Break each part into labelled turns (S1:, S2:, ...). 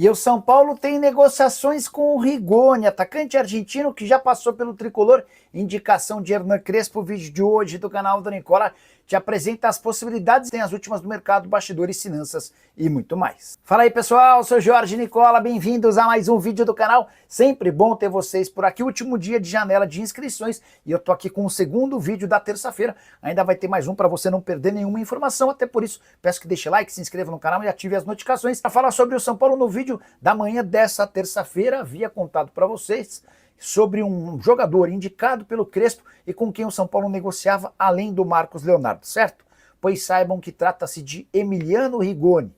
S1: E o São Paulo tem negociações com o Rigoni, atacante argentino que já passou pelo tricolor. Indicação de Hernan Crespo, o vídeo de hoje do canal do Nicola te apresenta as possibilidades, tem as últimas do mercado, bastidores, finanças e muito mais. Fala aí pessoal, sou Jorge Nicola, bem-vindos a mais um vídeo do canal. Sempre bom ter vocês por aqui, último dia de janela de inscrições e eu tô aqui com o segundo vídeo da terça-feira. Ainda vai ter mais um para você não perder nenhuma informação, até por isso peço que deixe like, se inscreva no canal e ative as notificações. Para falar sobre o São Paulo no vídeo da manhã dessa terça-feira, havia contado para vocês sobre um jogador indicado pelo Crespo e com quem o São Paulo negociava além do Marcos Leonardo, certo? Pois saibam que trata-se de Emiliano Rigoni,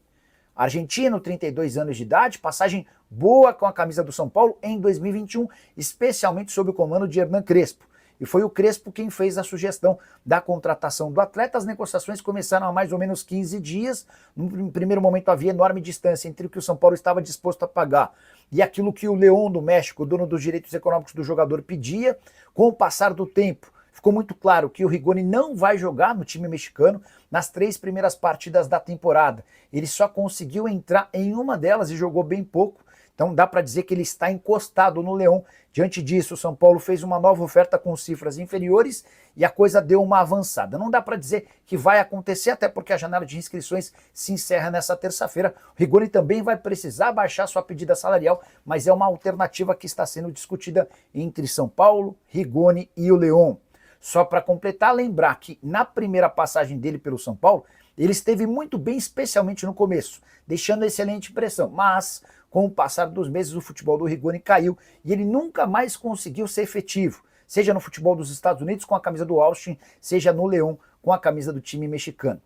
S1: argentino, 32 anos de idade, passagem boa com a camisa do São Paulo em 2021, especialmente sob o comando de Hernan Crespo. E foi o Crespo quem fez a sugestão da contratação do atleta. As negociações começaram há mais ou menos 15 dias. No primeiro momento havia enorme distância entre o que o São Paulo estava disposto a pagar e aquilo que o León do México, dono dos direitos econômicos do jogador, pedia. Com o passar do tempo, ficou muito claro que o Rigoni não vai jogar no time mexicano nas 3 primeiras partidas da temporada. Ele só conseguiu entrar em uma delas e jogou bem pouco. Então dá para dizer que ele está encostado no León. Diante disso, o São Paulo fez uma nova oferta com cifras inferiores e a coisa deu uma avançada. Não dá para dizer que vai acontecer, até porque a janela de inscrições se encerra nessa terça-feira. O Rigoni também vai precisar baixar sua pedida salarial, mas é uma alternativa que está sendo discutida entre São Paulo, Rigoni e o León. Só para completar, lembrar que na primeira passagem dele pelo São Paulo, ele esteve muito bem, especialmente no começo, deixando excelente impressão, mas com o passar dos meses o futebol do Rigoni caiu e ele nunca mais conseguiu ser efetivo, seja no futebol dos Estados Unidos com a camisa do Austin, seja no León com a camisa do time mexicano.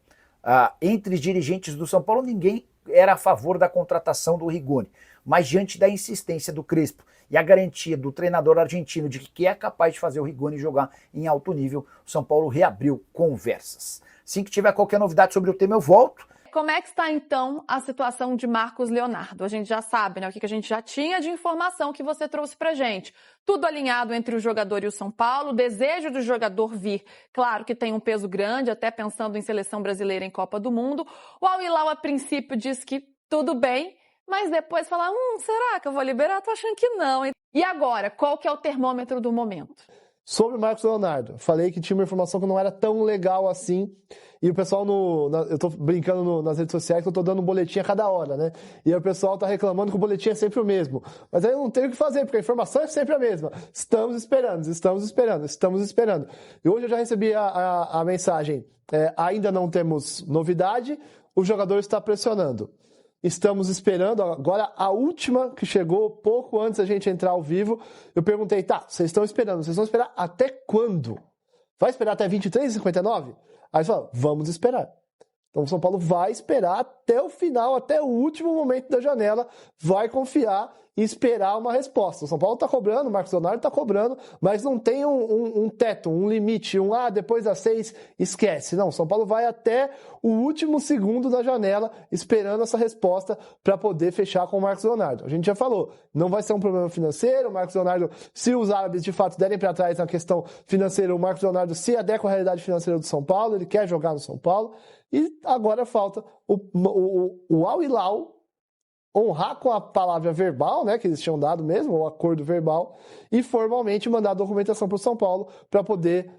S1: Entre os dirigentes do São Paulo, ninguém era a favor da contratação do Rigoni, mas diante da insistência do Crespo e a garantia do treinador argentino de que é capaz de fazer o Rigoni jogar em alto nível, o São Paulo reabriu conversas. Assim que tiver qualquer novidade sobre o tema, eu volto.
S2: Como é que está, então, a situação de Marcos Leonardo? A gente já sabe, né, o que a gente já tinha de informação que você trouxe pra gente. Tudo alinhado entre o jogador e o São Paulo, o desejo do jogador vir, claro que tem um peso grande, até pensando em seleção brasileira em Copa do Mundo. O Al Hilal, a princípio, diz que tudo bem, mas depois fala, será que eu vou liberar? Tô achando que não. E agora, qual que é o termômetro do momento?
S3: Sobre o Marcos Leonardo, falei que tinha uma informação que não era tão legal assim, e o pessoal eu tô brincando nas redes sociais que eu tô dando um boletim a cada hora, né? E aí o pessoal tá reclamando que o boletim é sempre o mesmo. Mas aí eu não tenho o que fazer, porque a informação é sempre a mesma. Estamos esperando. E hoje eu já recebi a mensagem, ainda não temos novidade, o jogador está pressionando. Estamos esperando, agora a última que chegou pouco antes da gente entrar ao vivo, eu perguntei, vocês vão esperar até quando? Vai esperar até 23h59? Aí eles falaram, vamos esperar. Então o São Paulo vai esperar até o final, até o último momento da janela, vai confiar e esperar uma resposta. O São Paulo está cobrando, o Marcos Leonardo está cobrando, mas não tem um teto, um limite, depois das 6, esquece. Não, o São Paulo vai até o último segundo da janela esperando essa resposta para poder fechar com o Marcos Leonardo. A gente já falou, não vai ser um problema financeiro, o Marcos Leonardo, se os árabes de fato derem para trás na questão financeira, o Marcos Leonardo se adequa à realidade financeira do São Paulo, ele quer jogar no São Paulo, e agora falta o Al Hilal honrar com a palavra verbal, né, que eles tinham dado mesmo, o acordo verbal, e formalmente mandar a documentação para o São Paulo para poder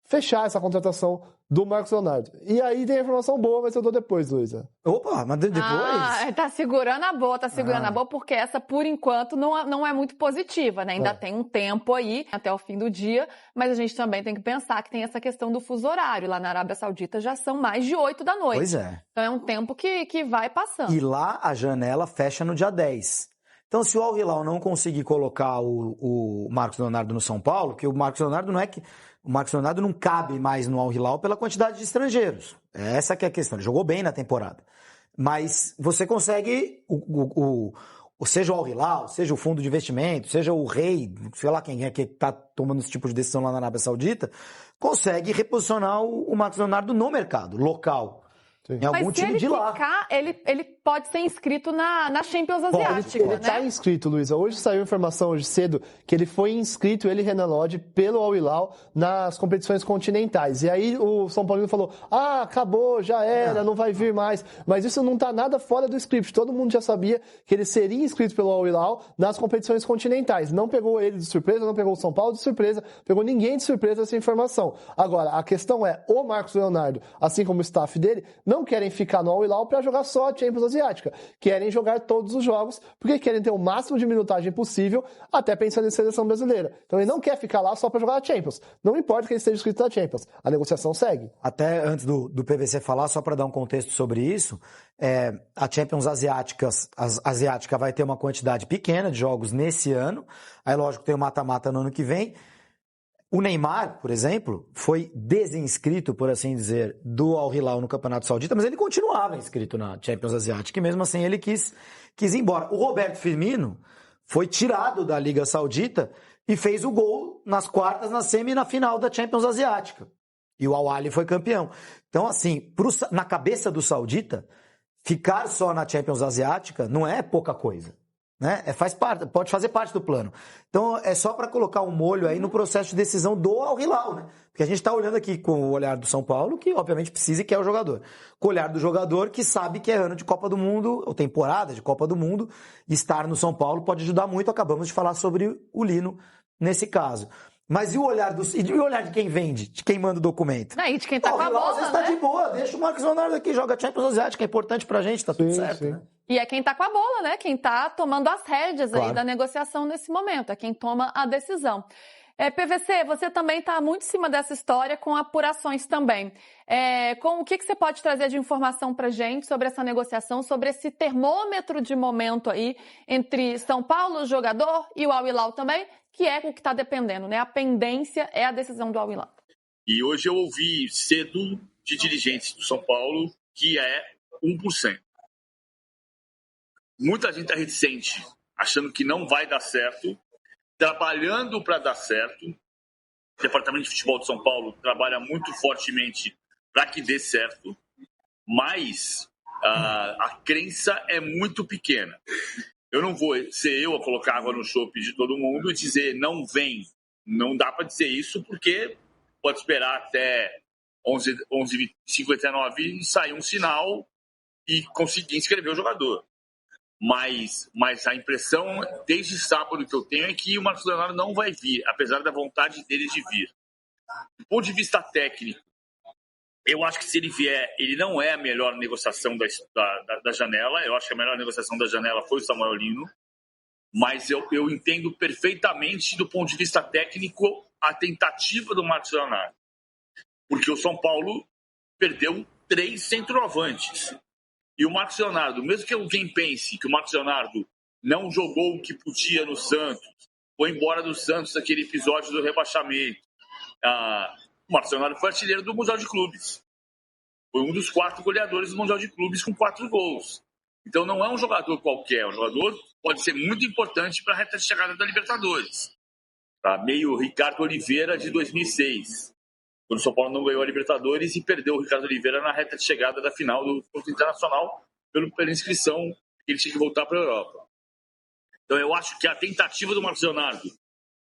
S3: fechar essa contratação do Marcos Leonardo. E aí tem a informação boa, mas eu dou depois, Luísa.
S4: Opa, mas depois?
S2: Tá segurando a boa, porque essa, por enquanto, não é muito positiva, né? Ainda tem um tempo aí, até o fim do dia, mas a gente também tem que pensar que tem essa questão do fuso horário. Lá na Arábia Saudita já são mais de 8 da noite.
S4: Pois é.
S2: Então é um tempo que vai passando.
S4: E lá a janela fecha no dia 10. Então, se o Al Hilal não conseguir colocar o Marcos Leonardo no São Paulo, que o Marcos Leonardo o Marcos Leonardo não cabe mais no Al Hilal pela quantidade de estrangeiros. Essa que é a questão. Ele jogou bem na temporada. Mas você consegue, seja o Al Hilal, seja o fundo de investimento, seja o rei, sei lá quem é que está tomando esse tipo de decisão lá na Arábia Saudita, consegue reposicionar o Marcos Leonardo no mercado local. Em algum
S2: Mas se
S4: time
S2: ele
S4: de lá.
S2: ficar, ele pode ser inscrito na Champions Asiática,
S3: Ele
S2: né?
S3: está inscrito, Luísa. Hoje saiu informação, hoje cedo, que ele foi inscrito, ele e Renan Lodge, pelo Al Hilal nas competições continentais. E aí o São Paulino falou, acabou, já era, não vai vir mais. Mas isso não está nada fora do script. Todo mundo já sabia que ele seria inscrito pelo Al Hilal nas competições continentais. Não pegou ele de surpresa, não pegou o São Paulo de surpresa, pegou ninguém de surpresa essa informação. Agora, a questão é, o Marcos Leonardo, assim como o staff dele, não querem ficar no Al Hilal para jogar só a Champions Asiática. Querem jogar todos os jogos, porque querem ter o máximo de minutagem possível, até pensando em seleção brasileira. Então ele não quer ficar lá só para jogar a Champions. Não importa que ele esteja inscrito na Champions. A negociação segue.
S4: Até antes do PVC falar, só para dar um contexto sobre isso, a Champions Asiática vai ter uma quantidade pequena de jogos nesse ano. Aí, lógico, tem o mata-mata no ano que vem. O Neymar, por exemplo, foi desinscrito, por assim dizer, do Al Hilal no Campeonato Saudita, mas ele continuava inscrito na Champions Asiática e mesmo assim ele quis ir embora. O Roberto Firmino foi tirado da Liga Saudita e fez o gol nas quartas, na semi e na final da Champions Asiática. E o Al Ahly foi campeão. Então, assim, na cabeça do saudita, ficar só na Champions Asiática não é pouca coisa. Né? Faz parte, pode fazer parte do plano. Então é só para colocar um molho aí no processo de decisão do Al Hilal, né? Porque a gente está olhando aqui com o olhar do São Paulo, que obviamente precisa e quer o jogador. Com o olhar do jogador que sabe que é ano de Copa do Mundo, ou temporada de Copa do Mundo, estar no São Paulo pode ajudar muito. Acabamos de falar sobre o Lino nesse caso. Mas e o olhar de quem vende, de quem manda o documento?
S2: E de quem tá com a bola,
S4: às vezes tá de boa, deixa o Marcos Leonardo aqui, joga Champions Asiática, é importante pra gente, tá tudo certo, né?
S2: E é quem tá com a bola, né? Quem tá tomando as rédeas aí
S4: Claro.
S2: da negociação nesse momento, é quem toma a decisão. PVC, você também está muito em cima dessa história com apurações também. O que você pode trazer de informação para a gente sobre essa negociação, sobre esse termômetro de momento aí entre São Paulo, o jogador, e o Al Hilal também, que é o que está dependendo, né? A pendência é a decisão do Al Hilal.
S5: E hoje eu ouvi cedo de dirigentes do São Paulo que é 1%. Muita gente está reticente, achando que não vai dar certo, trabalhando para dar certo. O Departamento de Futebol de São Paulo trabalha muito fortemente para que dê certo, mas a crença é muito pequena. Eu não vou ser eu a colocar água no chope de todo mundo e dizer não vem. Não dá para dizer isso porque pode esperar até 11h59 e sair um sinal e conseguir inscrever o jogador. Mas a impressão, desde sábado, que eu tenho é que o Marcos Leonardo não vai vir, apesar da vontade dele de vir. Do ponto de vista técnico, eu acho que se ele vier, ele não é a melhor negociação da janela. Eu acho que a melhor negociação da janela foi o Samuel Lino. Mas eu entendo perfeitamente, do ponto de vista técnico, a tentativa do Marcos Leonardo. Porque o São Paulo perdeu 3 centroavantes. E o Marcos Leonardo, mesmo que alguém pense que o Marcos Leonardo não jogou o que podia no Santos, foi embora do Santos naquele episódio do rebaixamento, o Marcos Leonardo foi artilheiro do Mundial de Clubes. Foi um dos 4 goleadores do Mundial de Clubes com 4 gols. Então não é um jogador qualquer, um jogador pode ser muito importante para a reta de chegada da Libertadores. Meio Ricardo Oliveira de 2006. Quando o São Paulo não ganhou a Libertadores e perdeu o Ricardo Oliveira na reta de chegada da final do Porto Internacional pela inscrição que ele tinha que voltar para a Europa. Então eu acho que a tentativa do Marcos Leonardo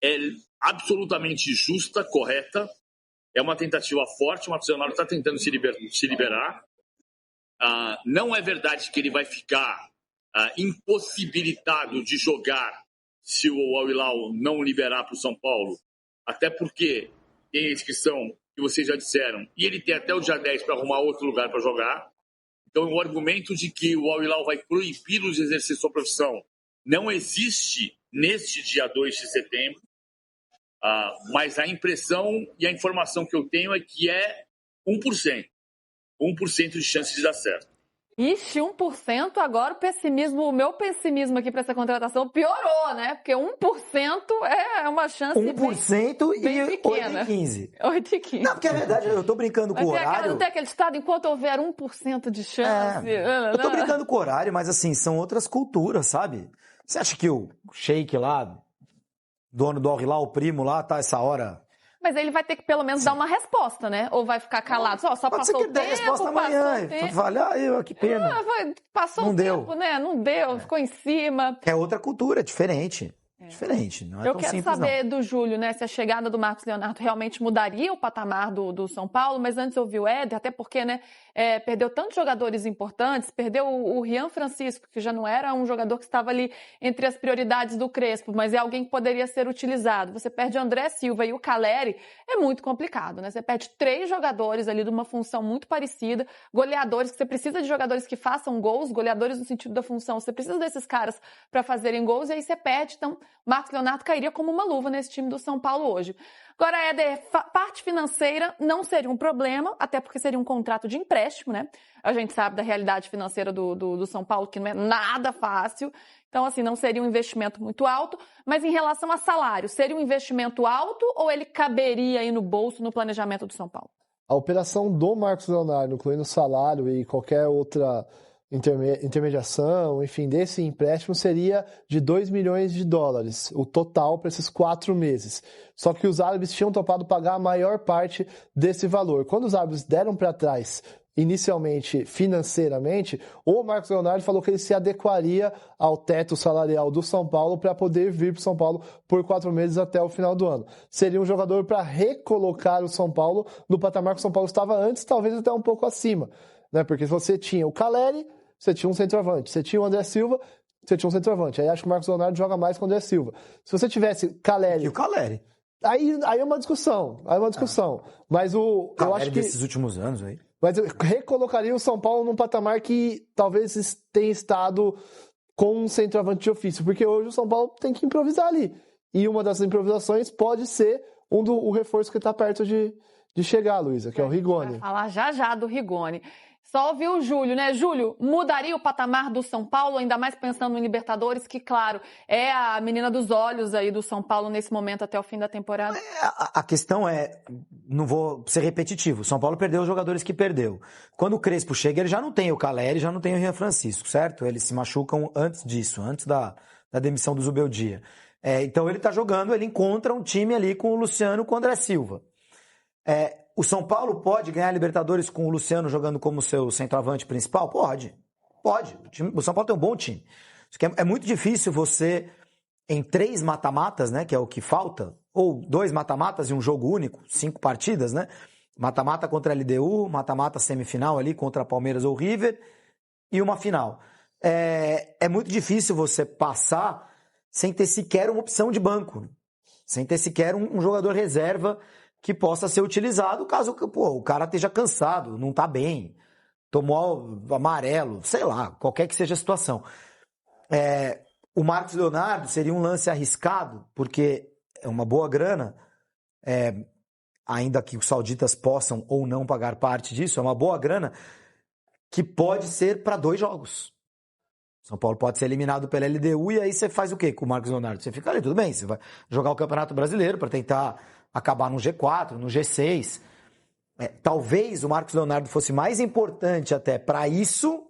S5: é absolutamente justa, correta. É uma tentativa forte, o Marcos Leonardo está tentando se liberar. Não é verdade que ele vai ficar impossibilitado de jogar se o Al Hilal não liberar para o São Paulo. Até porque tem a inscrição que vocês já disseram, e ele tem até o dia 10 para arrumar outro lugar para jogar. Então, o argumento de que o Al Hilal vai proibi-lo de exercer sua profissão não existe neste dia 2 de setembro, mas a impressão e a informação que eu tenho é que é 1%. 1% de chance de dar certo.
S2: Ixi, 1%, agora o meu pessimismo aqui para essa contratação piorou, né? Porque 1% é uma chance
S4: 1%
S2: bem
S4: e
S2: pequena.
S4: 8,15.
S2: 8,15.
S4: Não, porque é verdade, eu tô brincando com o horário.
S2: Não tem aquele ditado, enquanto houver 1% de chance...
S4: Eu tô brincando com o horário, mas assim, são outras culturas, sabe? Você acha que o Sheik lá, dono do Al Hilal, o primo lá, tá essa hora
S2: Mas aí ele vai ter que pelo menos dar uma resposta, né? Ou vai ficar calado? Só
S4: Pode ser
S2: passou
S4: que ele dê
S2: o tempo,
S4: resposta amanhã. Fala, que pena.
S2: Passou
S4: Não
S2: o
S4: deu.
S2: tempo, né? Não deu, ficou em cima.
S4: É outra cultura, diferente. Diferente, não é
S2: Eu
S4: tão
S2: quero
S4: simples,
S2: saber do Júlio, né, se a chegada do Marcos Leonardo realmente mudaria o patamar do São Paulo, mas antes eu ouvi o Éder, até porque, né, perdeu tantos jogadores importantes, perdeu o Rian Francisco, que já não era um jogador que estava ali entre as prioridades do Crespo, mas é alguém que poderia ser utilizado. Você perde o André Silva e o Calleri, é muito complicado, né? Você perde 3 jogadores ali de uma função muito parecida, goleadores, que você precisa de jogadores que façam gols, goleadores no sentido da função, você precisa desses caras para fazerem gols, e aí você perde, então Marcos Leonardo cairia como uma luva nesse time do São Paulo hoje. Agora, Éder, parte financeira não seria um problema, até porque seria um contrato de empréstimo, né? A gente sabe da realidade financeira do São Paulo, que não é nada fácil. Então, assim, não seria um investimento muito alto. Mas em relação a salário, seria um investimento alto ou ele caberia aí no bolso, no planejamento do São Paulo?
S3: A operação do Marcos Leonardo, incluindo salário e qualquer outra intermediação, enfim, desse empréstimo seria de 2 milhões de dólares, o total para esses 4 meses. Só que os árabes tinham topado pagar a maior parte desse valor. Quando os árabes deram para trás, inicialmente, financeiramente, o Marcos Leonardo falou que ele se adequaria ao teto salarial do São Paulo para poder vir para o São Paulo por 4 meses até o final do ano. Seria um jogador para recolocar o São Paulo no patamar que o São Paulo estava antes, talvez até um pouco acima, né? Porque você tinha o Calleri, você tinha um centroavante. Você tinha o André Silva, você tinha um centroavante. Aí acho que o Marcos Leonardo joga mais com o André Silva. Se você tivesse Calleri...
S4: E o Calleri?
S3: Aí é uma discussão. Mas eu acho que...
S4: desses últimos anos aí.
S3: Mas eu recolocaria o São Paulo num patamar que talvez tenha estado com um centroavante de ofício. Porque hoje o São Paulo tem que improvisar ali. E uma das improvisações pode ser o reforço que está perto de chegar, Luísa, que é o Rigoni.
S2: Vai falar já do Rigoni. Só ouviu o Júlio, né? Júlio, mudaria o patamar do São Paulo, ainda mais pensando em Libertadores, que, claro, é a menina dos olhos aí do São Paulo nesse momento até o fim da temporada?
S4: A questão é, não vou ser repetitivo, o São Paulo perdeu os jogadores que perdeu. Quando o Crespo chega, ele já não tem o Calleri, já não tem o Rian Francisco, certo? Eles se machucam antes disso, antes da demissão do Zubeldia. Então ele tá jogando, ele encontra um time ali com o Luciano, com o André Silva. O São Paulo pode ganhar a Libertadores com o Luciano jogando como seu centroavante principal? Pode. O São Paulo tem um bom time. É muito difícil você, em 3 mata-matas, né, que é o que falta, ou 2 mata-matas e um jogo único, 5 partidas, né? Mata-mata contra a LDU, mata-mata semifinal ali contra Palmeiras ou River e uma final. É muito difícil você passar sem ter sequer uma opção de banco, sem ter sequer um jogador reserva que possa ser utilizado caso o cara esteja cansado, não tá bem, tomou amarelo, sei lá, qualquer que seja a situação. O Marcos Leonardo seria um lance arriscado, porque é uma boa grana, ainda que os sauditas possam ou não pagar parte disso, é uma boa grana que pode ser para 2 jogos. São Paulo pode ser eliminado pela LDU e aí você faz o quê com o Marcos Leonardo? Você fica ali, tudo bem, você vai jogar o Campeonato Brasileiro para tentar acabar no G4, no G6. Talvez o Marcos Leonardo fosse mais importante até para isso,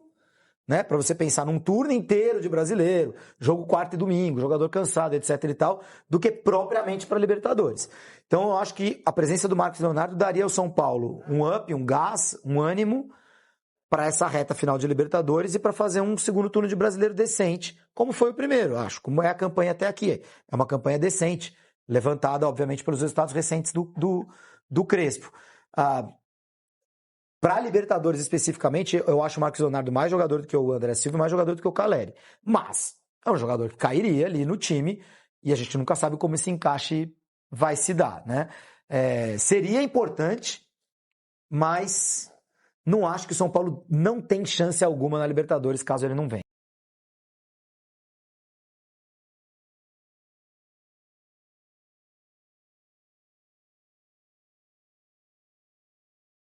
S4: né? Para você pensar num turno inteiro de brasileiro, jogo quarta e domingo, jogador cansado, etc e tal, do que propriamente para Libertadores. Então eu acho que a presença do Marcos Leonardo daria ao São Paulo um up, um gás, um ânimo para essa reta final de Libertadores e para fazer um segundo turno de brasileiro decente, como foi o primeiro, acho, como é a campanha até aqui. É uma campanha decente, levantada, obviamente, pelos resultados recentes do Crespo. Para Libertadores, especificamente, eu acho o Marcos Leonardo mais jogador do que o André Silva e mais jogador do que o Calleri. Mas é um jogador que cairia ali no time e a gente nunca sabe como esse encaixe vai se dar, né? Seria importante, mas não acho que o São Paulo não tem chance alguma na Libertadores caso ele não venha.